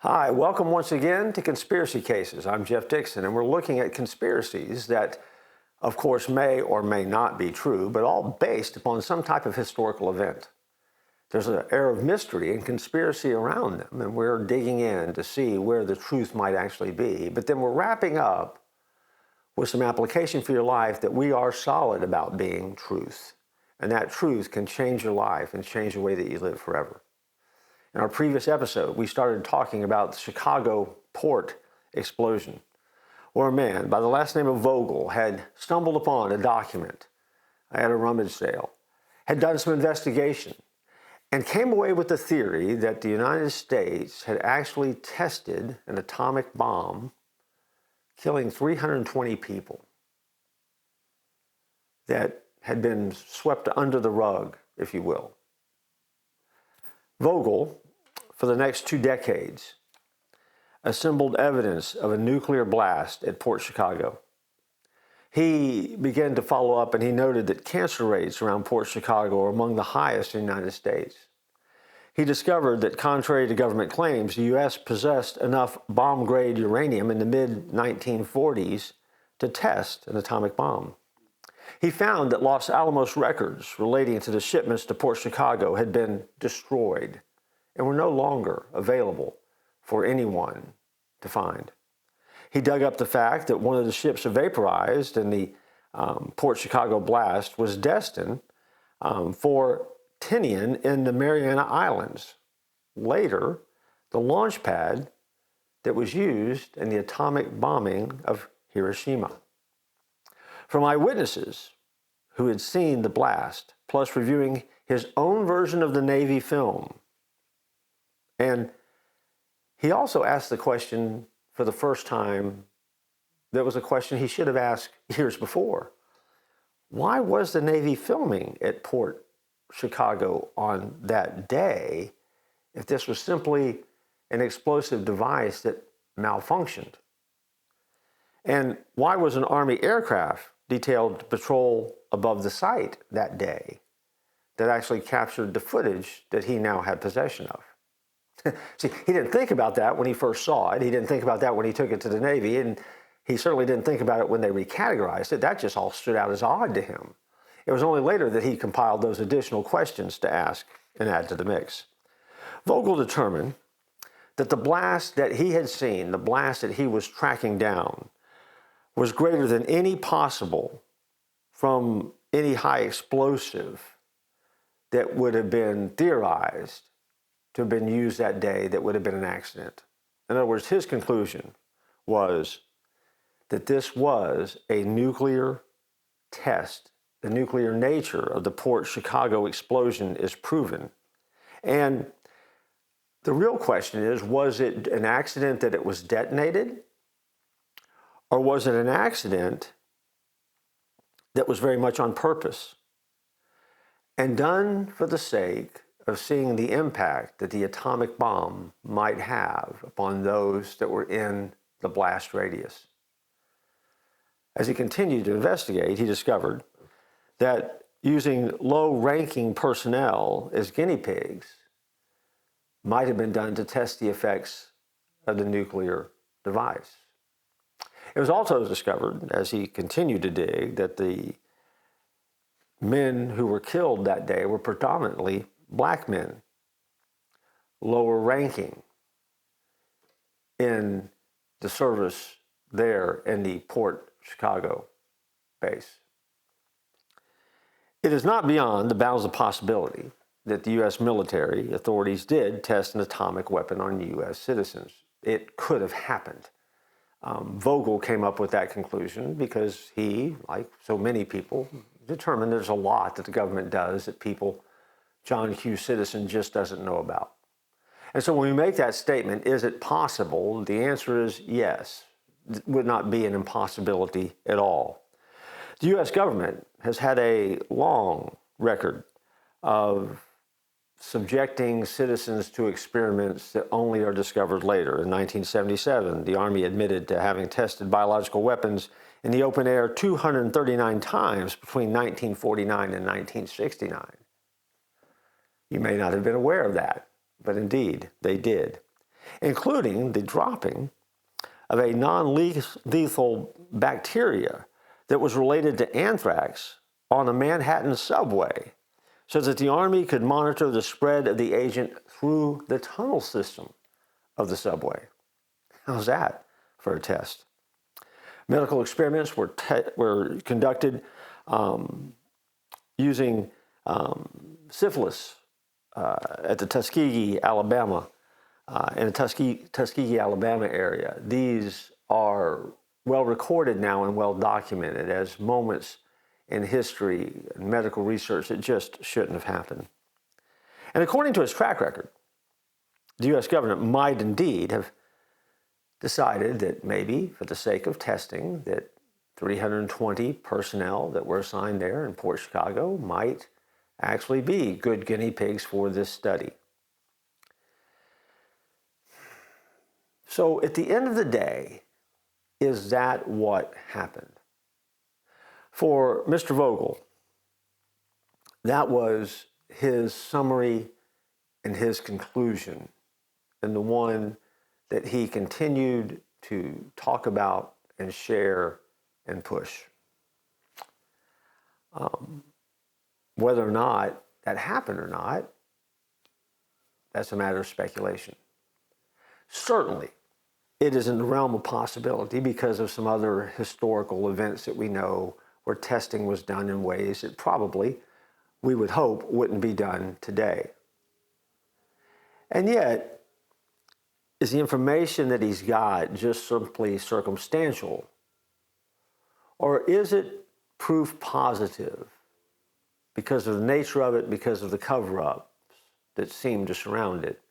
Hi, welcome once again to Conspiracy Cases. I'm Jeff Dixon, and we're looking at conspiracies that, of course, may or may not be true, but all based upon some type of historical event. There's an air of mystery and conspiracy around them, and we're digging in to see where the truth might actually be. But then we're wrapping up with some application for your life that we are solid about being truth. And that truth can change your life and change the way that you live forever. In our previous episode, we started talking about the Chicago port explosion, where a man by the last name of Vogel had stumbled upon a document at a rummage sale, had done some investigation, and came away with the theory that the United States had actually tested an atomic bomb, killing 320 people that had been swept under the rug, if you will. Vogel, for the next 2 decades, assembled evidence of a nuclear blast at Port Chicago. He began to follow up, and he noted that cancer rates around Port Chicago are among the highest in the United States. He discovered that, contrary to government claims, the U.S. possessed enough bomb-grade uranium in the mid-1940s to test an atomic bomb. He found that Los Alamos records relating to the shipments to Port Chicago had been destroyed and were no longer available for anyone to find. He dug up the fact that one of the ships vaporized in the Port Chicago blast was destined for Tinian in the Mariana Islands. Later, the launch pad that was used in the atomic bombing of Hiroshima. From eyewitnesses who had seen the blast, plus reviewing his own version of the Navy film. And he also asked the question for the first time that was a question he should have asked years before. Why was the Navy filming at Port Chicago on that day if this was simply an explosive device that malfunctioned? And why was an Army aircraft detailed to patrol above the site that day that actually captured the footage that he now had possession of? See, he didn't think about that when he first saw it. He didn't think about that when he took it to the Navy, and he certainly didn't think about it when they recategorized it. That just all stood out as odd to him. It was only later that he compiled those additional questions to ask and add to the mix. Vogel determined that the blast that he had seen, the blast that he was tracking down, was greater than any possible from any high explosive that would have been theorized to have been used that day that would have been an accident. In other words, his conclusion was that this was a nuclear test. The nuclear nature of the Port Chicago explosion is proven. And the real question is, was it an accident that it was detonated? Or was it an accident that was very much on purpose and done for the sake of seeing the impact that the atomic bomb might have upon those that were in the blast radius? As he continued to investigate, he discovered that using low-ranking personnel as guinea pigs might have been done to test the effects of the nuclear device. It was also discovered, as he continued to dig, that the men who were killed that day were predominantly black men, lower ranking in the service there in the Port Chicago base. It is not beyond the bounds of possibility that the U.S. military authorities did test an atomic weapon on U.S. citizens. It could have happened. Vogel came up with that conclusion because he, like so many people, determined there's a lot that the government does that people, John Q. Citizen, just doesn't know about. And so when we make that statement, is it possible? The answer is yes. It would not be an impossibility at all. The U.S. government has had a long record of subjecting citizens to experiments that only are discovered later. In 1977, the Army admitted to having tested biological weapons in the open air 239 times between 1949 and 1969. You may not have been aware of that, but indeed, they did. including the dropping of a non-lethal bacteria that was related to anthrax on a Manhattan subway so that the Army could monitor the spread of the agent through the tunnel system of the subway. How's that for a test? Medical experiments were conducted using syphilis at the Tuskegee, Alabama, in the Tuskegee, Alabama area. These are well recorded now and well documented as moments in history and medical research that just shouldn't have happened. And according to his track record, the U.S. government might indeed have decided that maybe for the sake of testing that 320 personnel that were assigned there in Port Chicago might actually be good guinea pigs for this study. So at the end of the day, is that what happened? For Mr. Vogel, that was his summary and his conclusion, and the one that he continued to talk about and share and push. Whether or not that happened or not, that's a matter of speculation. Certainly, it is in the realm of possibility because of some other historical events that we know where testing was done in ways that probably, we would hope, wouldn't be done today. And yet, is the information that he's got just simply circumstantial? Or is it proof positive because of the nature of it, because of the cover-ups that seem to surround it?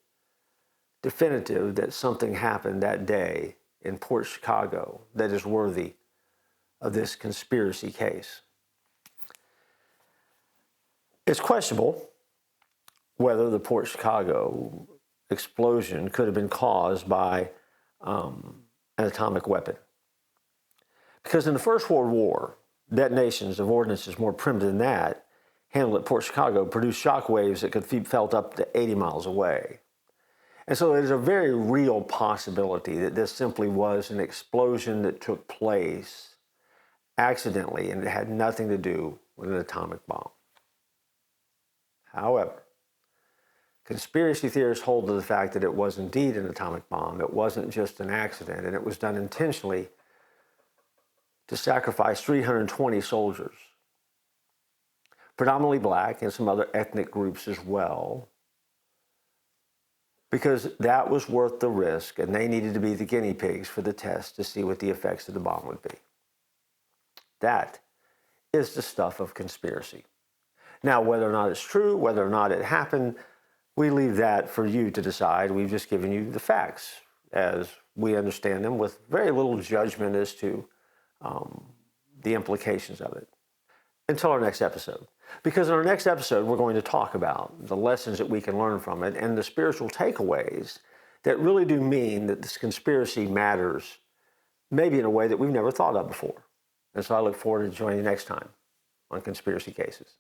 Definitive that something happened that day in Port Chicago that is worthy of this conspiracy case. It's questionable whether the Port Chicago explosion could have been caused by an atomic weapon. Because in the First World War, detonations of ordnances more primitive than that, handled at Port Chicago, produced shock waves that could be felt up to 80 miles away. And so there's a very real possibility that this simply was an explosion that took place accidentally and it had nothing to do with an atomic bomb. However, conspiracy theorists hold to the fact that it was indeed an atomic bomb. It wasn't just an accident, and it was done intentionally to sacrifice 320 soldiers, predominantly black and some other ethnic groups as well, because that was worth the risk, and they needed to be the guinea pigs for the test to see what the effects of the bomb would be. That is the stuff of conspiracy. Now, whether or not it's true, whether or not it happened, we leave that for you to decide. We've just given you the facts as we understand them with very little judgment as to the implications of it. Until our next episode. Because in our next episode, we're going to talk about the lessons that we can learn from it and the spiritual takeaways that really do mean that this conspiracy matters, maybe in a way that we've never thought of before. And so I look forward to joining you next time on Conspiracy Cases.